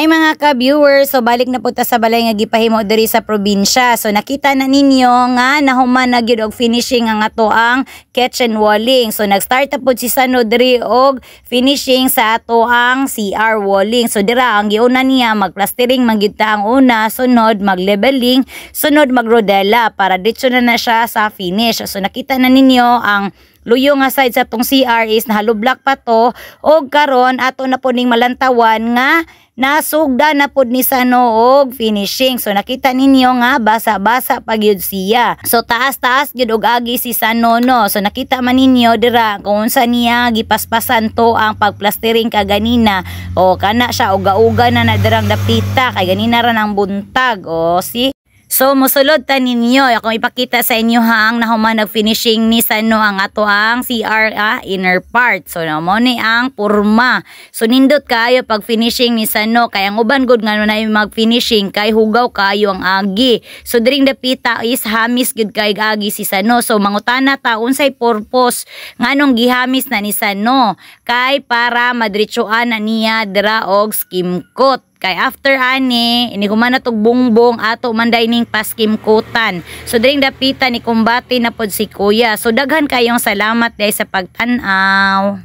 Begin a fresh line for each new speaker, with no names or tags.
Hi mga ka-viewers, so balik na po ta sa balay nga gipahimo diri sa probinsya. So nakita na ninyo nga nahuman na gyud og finishing ang ato ang kitchen walling. So nag-start na po si Sano diri og finishing sa ato ang CR walling. So dira ang giuna niya magplastering man gyud ta ang una, sunod mag-leveling, sunod magrodela para ditso na siya sa finish. So nakita na ninyo ang luyo nga side sa tong CR is nahalublock pa to og karon ato na po ning malantawan nga nasugda na pod ni Sano og finishing. So nakita ninyo nga basa-basa pa gyud siya. So taas-taas gyud og agi si Sano no. So nakita man ninyo dira kung unsa niya gipaspasan to ang pagplastering kaganina. O kana siya uga-uga na dirang dapita kay ganina ra nang buntag. O si so mosulod ta ninyo ako ipakita sa inyo ang nahuman nag-finishing ni Sano ang ato ang CR inner part. So mo ni ang purma. So nindot kayo pag finishing ni Sano kay ang uban gud nga na mag-finishing kay hugaw kayo ang agi. So diring dapita is hamis gud kay agi si Sano. So mangutana ta unsay purpose nganong gihamis na ni Sano kay para madritsuan na niya dira og skim coat. Kay after ani ini humana tog bungbong ato manday ning paskim kutan. So diring dapita ni kumbati na pod si kuya. So daghan kayong salamat dahil sa pagtan-aw.